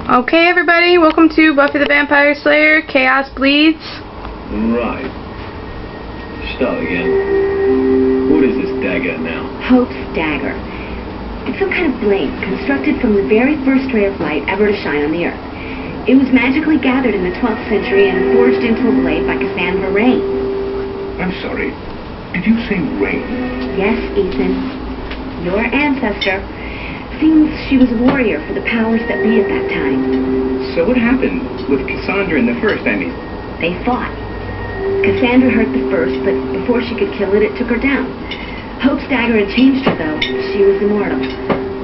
Okay, everybody, welcome to Buffy the Vampire Slayer, Chaos Bleeds. Right. Start again. What is this dagger now? Hope's dagger. It's some kind of blade constructed from the very first ray of light ever to shine on the Earth. It was magically gathered in the 12th century and forged into a blade by Cassandra Rain. I'm sorry. Did you say Rain? Yes, Ethan. Your ancestor. Seems she was a warrior for the powers that be at that time. So what happened with Cassandra in the first, I mean? They fought. Cassandra hurt the first, but before she could kill it, it took her down. Hope's dagger had changed her, though. She was immortal.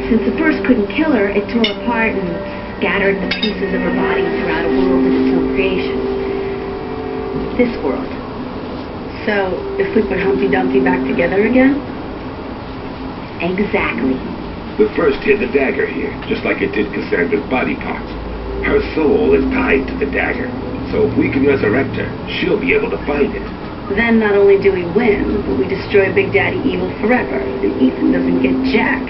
Since the first couldn't kill her, it tore apart and scattered the pieces of her body throughout a world of its own creation. This world. So, if we put Humpty Dumpty back together again? Exactly. The first hid the dagger here, just like it did Cassandra's body parts. Her soul is tied to the dagger, so if we can resurrect her, she'll be able to find it. Then not only do we win, but we destroy Big Daddy Evil forever, and Ethan doesn't get jack.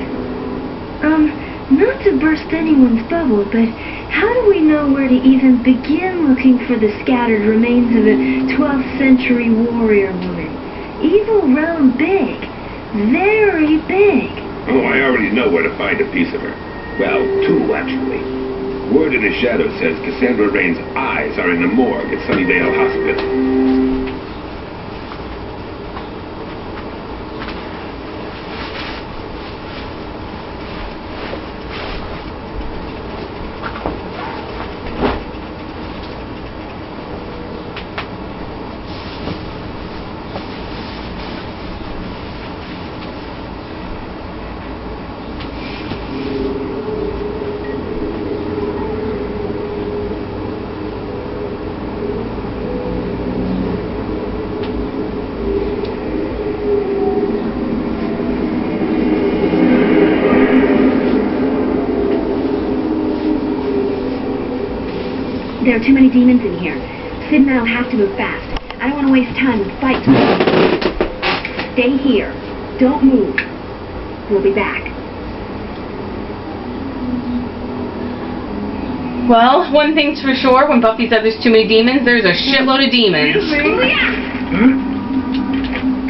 Not to burst anyone's bubble, but how do we know where to even begin looking for the scattered remains of a 12th century warrior woman? Evil realm big. Very big. Oh, I already know where to find a piece of her. Well, two, actually. Word in the shadow says Cassandra Rain's eyes are in the morgue at Sunnydale Hospital. There are too many demons in here. Sid and I'll have to move fast. I don't want to waste time with fights. Stay here. Don't move. We'll be back. Well, one thing's for sure, when Buffy said there's too many demons, there's a shitload of demons. Huh?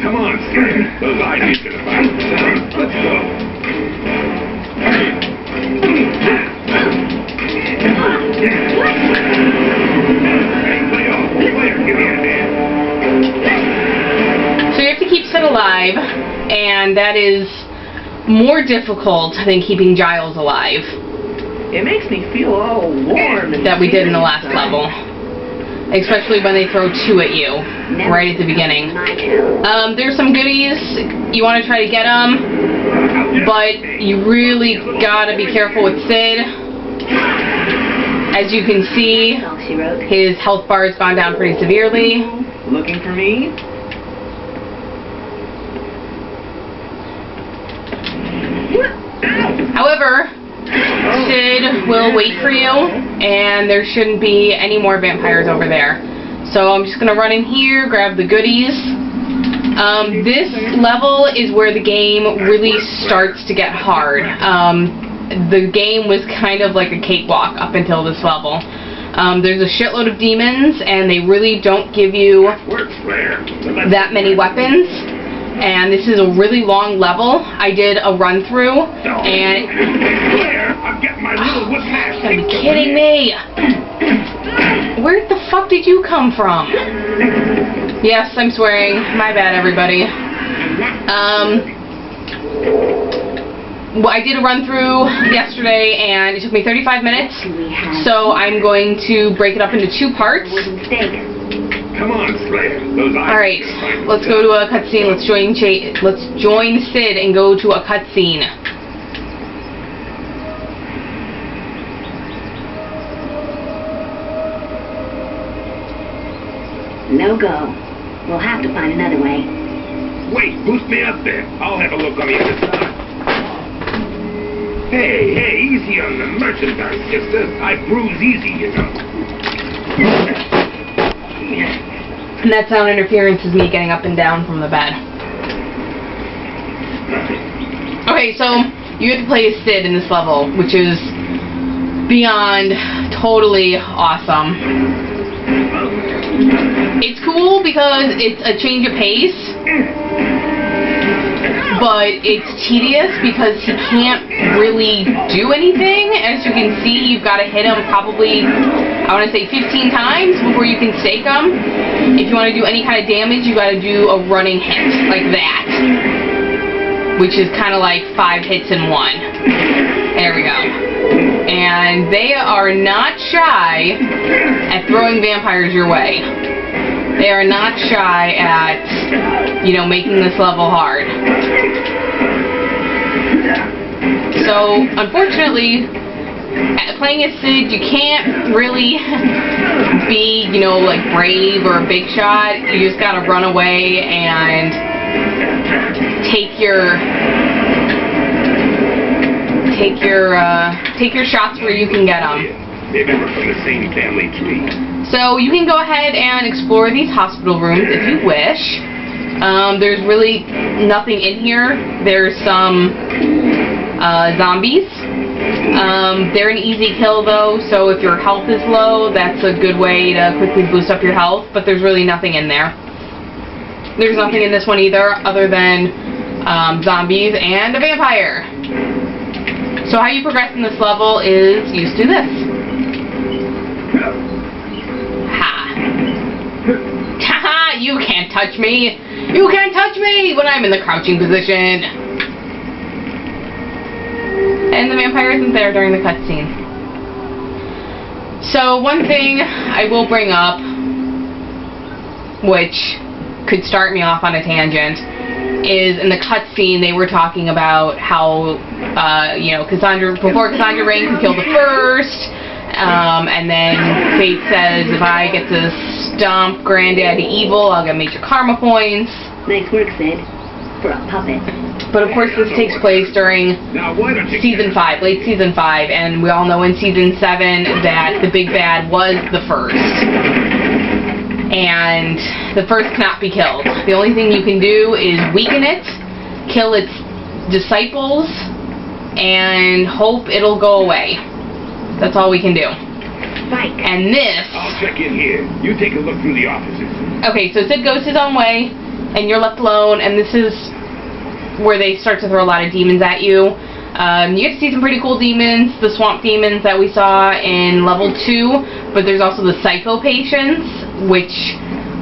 Come on, Sid. Those eyes ain't gonna find themselves. Let's go. So you have to keep Sid alive, and that is more difficult than keeping Giles alive. It makes me feel all warm. That we did in the last level. Especially when they throw two at you, right at the beginning. There's some goodies, you want to try to get them, but you really gotta be careful with Sid. As you can see, his health bar has gone down pretty severely. Looking for me? However, Sid will wait for you, and there shouldn't be any more vampires over there. So I'm just going to run in here, grab the goodies. This level is where the game really starts to get hard. The game was kind of like a cakewalk up until this level. There's a shitload of demons, and they really don't give you that many weapons. And this is a really long level. I did a run through, and you gotta be kidding me! Where the fuck did you come from? Yes, I'm swearing. My bad, everybody. Well, I did a run through yesterday, and it took me 35 minutes. So I'm going to break it up into two parts. Come on, Slayer. Those eyes. All right, let's go to a cutscene. Let's join Sid and go to a cutscene. No go. We'll have to find another way. Wait, boost me up there. I'll have a look on the other side. Hey, easy on the merchandise, sister. I bruise easy, you know. And that sound interference is me getting up and down from the bed. Okay, so you have to play as Sid in this level, which is beyond totally awesome. It's cool because it's a change of pace, but it's tedious because he can't really do anything. As you can see, you've got to hit him probably, I want to say 15 times before you can stake him. If you want to do any kind of damage, you got to do a running hit like that, which is kind of like 5 hits in 1. There we go. And they are not shy at throwing vampires your way. They are not shy at, you know, making this level hard. So, unfortunately, playing as Sid, you can't really be, you know, like brave or a big shot. You just gotta run away and take your shots where you can get them. Maybe we're from the same family tree. So you can go ahead and explore these hospital rooms if you wish. There's really nothing in here. There's some zombies. They're an easy kill though, so if your health is low, that's a good way to quickly boost up your health, but there's really nothing in there. There's nothing in this one either, other than zombies and a vampire. So how you progress in this level is you just do this. Ha. Haha, you can't touch me. You can't touch me when I'm in the crouching position. And the vampire isn't there during the cutscene. So one thing I will bring up, which could start me off on a tangent, is in the cutscene they were talking about how, you know, before Cassandra Rain can kill the first, and then Fate says if I get to stomp Granddaddy Evil, I'll get major karma points. Nice work, Sid. For a puppet. But of course this takes place during Season 5, late Season 5, and we all know in Season 7 that the big bad was the first. And the first cannot be killed. The only thing you can do is weaken it, kill its disciples, and hope it'll go away. That's all we can do. Spike. And this... I'll check in here. You take a look through the offices. Okay, so Sid goes his own way, and you're left alone, and this is where they start to throw a lot of demons at you. You get to see some pretty cool demons, the swamp demons that we saw in level 2, but there's also the psycho patients, which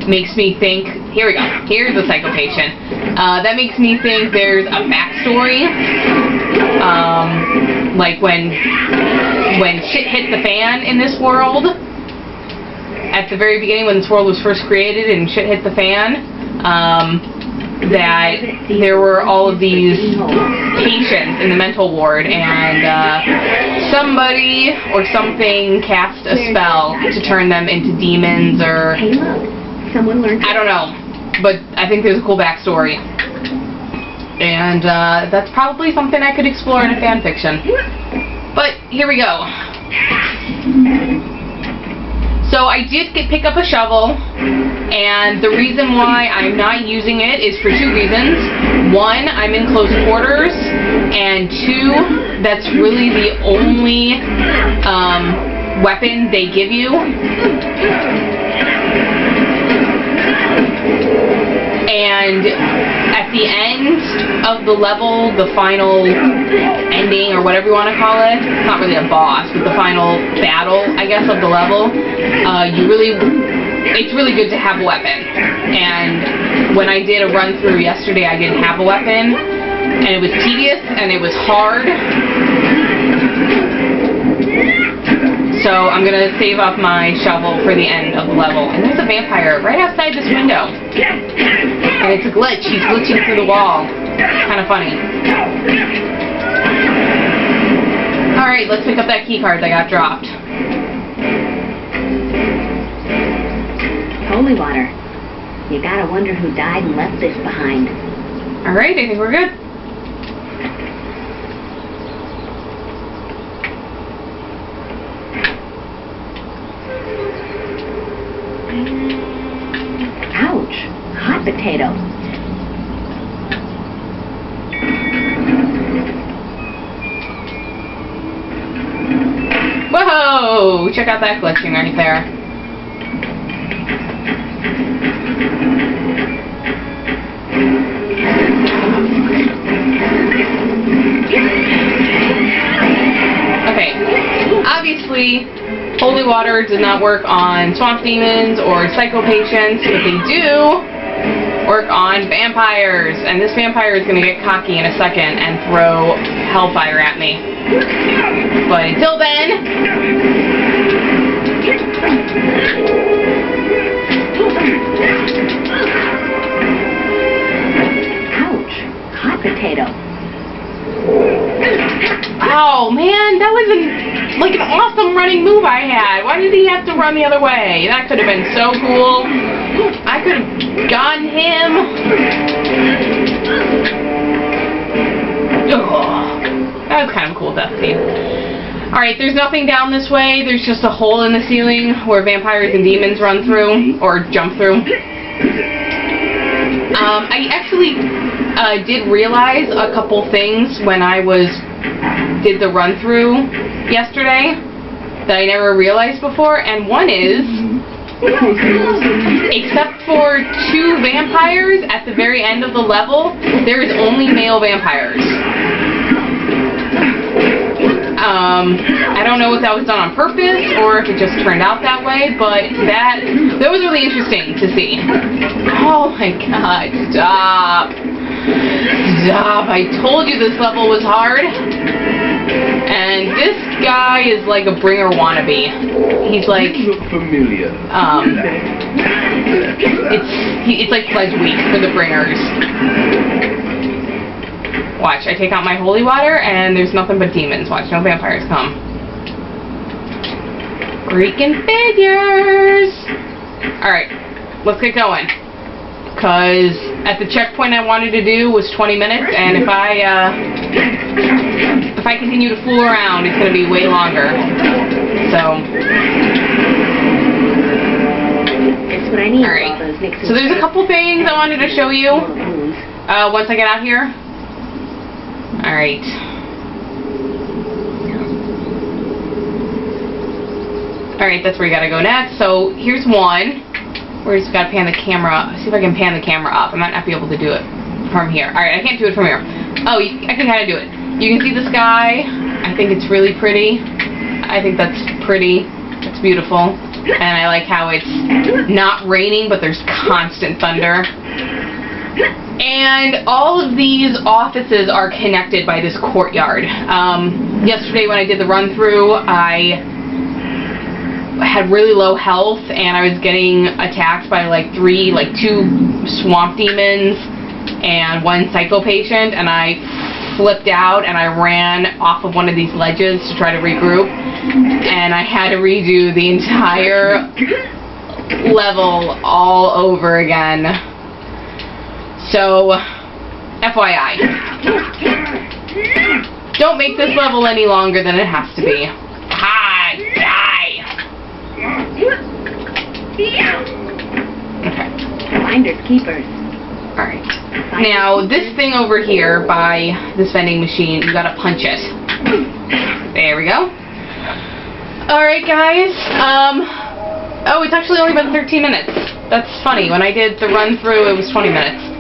makes me think, here we go, here's the psycho patient. That makes me think there's a backstory, like when shit hit the fan in this world, at the very beginning when this world was first created and shit hit the fan, that there were all of these patients in the mental ward, and somebody or something cast a spell to turn them into demons, or Hey, look. Someone learned. I don't know, but I think there's a cool backstory, and that's probably something I could explore in a fan fiction. But here we go. So I did pick up a shovel, and the reason why I'm not using it is for 2 reasons. 1, I'm in close quarters, and 2, that's really the only weapon they give you. And at the end of the level, the final ending, or whatever you want to call it, it's not really a boss, but the final battle, I guess, of the level, it's really good to have a weapon. And when I did a run through yesterday, I didn't have a weapon, and it was tedious, and it was hard. So I'm going to save up my shovel for the end of the level. And there's a vampire right outside this window. And it's a glitch. He's glitching through the wall. Kind of funny. Alright, let's pick up that key card that got dropped. Holy water. You gotta wonder who died and left this behind. Alright, I think we're good. Ouch. Hot potato. Whoa! Whoa, check out that glitching right there. Okay, obviously, holy water does not work on swamp demons or psycho patients, but they do work on vampires. And this vampire is going to get cocky in a second and throw hellfire at me. But until then... Ouch. Hot potato. Oh man, that was like an awesome running move I had. Why did he have to run the other way? That could have been so cool. I could have gotten him. Ugh. That was kind of a cool death scene. Alright, there's nothing down this way. There's just a hole in the ceiling where vampires and demons run through, or jump through. I actually did realize a couple things when I did the run through yesterday that I never realized before, and one is, except for 2 vampires at the very end of the level, there is only male vampires. I don't know if that was done on purpose or if it just turned out that way, but that was really interesting to see. Oh my god, stop. Stop. I told you this level was hard. And this guy is like a bringer wannabe. He's like... You look familiar. It's like Pledge Week for the bringers. Watch, I take out my holy water and there's nothing but demons. Watch, no vampires come. Freaking figures! Alright, let's get going. Because at the checkpoint I wanted to do was 20 minutes, and if I continue to fool around, it's going to be way longer. So... That's what I need. Alright, so there's a couple things I wanted to show you once I get out here. Alright. Alright, that's where you gotta go next. So, here's one. Where you just gotta pan the camera. See if I can pan the camera up. I might not be able to do it from here. Alright, I can't do it from here. Oh, I can kinda do it. You can see the sky. I think it's really pretty. I think that's pretty. It's beautiful. And I like how it's not raining, but there's constant thunder. And all of these offices are connected by this courtyard. Yesterday when I did the run through, I had really low health and I was getting attacked by like 2 swamp demons and 1 psycho patient, and I flipped out and I ran off of one of these ledges to try to regroup, and I had to redo the entire level all over again. So, FYI, don't make this level any longer than it has to be. Hi, die! Okay. Finders keepers. Alright. Now, this thing over here by this vending machine, you gotta punch it. There we go. Alright, guys. Oh, it's actually only been 13 minutes. That's funny. When I did the run through, it was 20 minutes.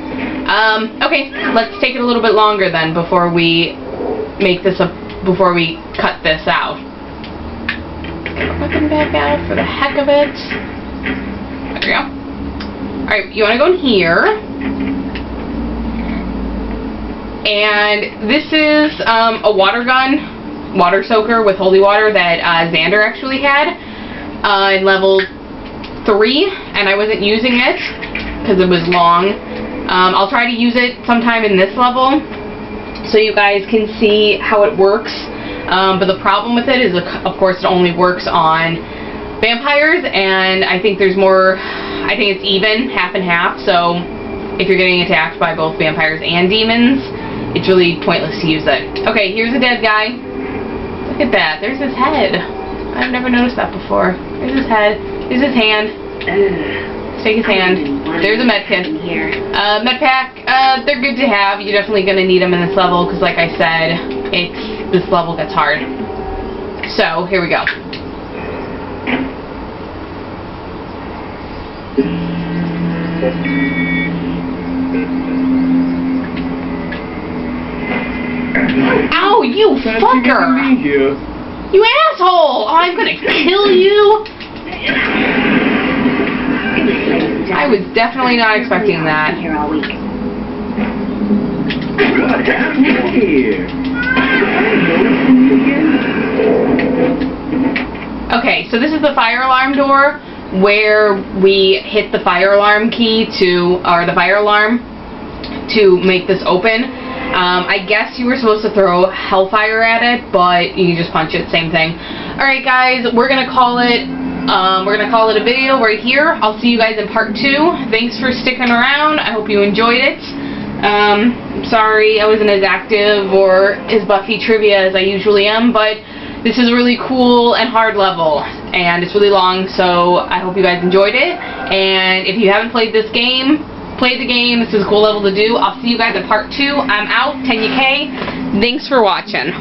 Okay, let's take it a little bit longer then before we before we cut this out. Get a weapon back out for the heck of it. There we go. Alright, you want to go in here. And this is a water gun, water soaker with holy water that Xander actually had in level 3, and I wasn't using it because it was long. I'll try to use it sometime in this level so you guys can see how it works. But the problem with it is, of course, it only works on vampires, and I think there's more, I think it's even, half and half, so if you're getting attacked by both vampires and demons, it's really pointless to use it. Okay, here's a dead guy. Look at that, there's his head. I've never noticed that before. There's his head, there's his hand. Let's take his hand. There's a med kit. Med pack, they're good to have. You're definitely going to need them in this level, because like I said, this level gets hard. So, here we go. Ow, you fucker! Here. You asshole! Oh, I'm gonna kill you! I was definitely not expecting that. Here all week. What happened here? Okay, so this is the fire alarm door where we hit the fire alarm key or the fire alarm to make this open. I guess you were supposed to throw hellfire at it, but you just punch it, same thing. Alright guys, we're gonna call it a video right here. I'll see you guys in part 2. Thanks for sticking around. I hope you enjoyed it. Sorry I wasn't as active or as Buffy trivia as I usually am, but this is a really cool and hard level, and it's really long, so I hope you guys enjoyed it. And if you haven't played this game, play the game. This is a cool level to do. I'll see you guys in part 2. I'm out. Tennyak. Thanks for watching.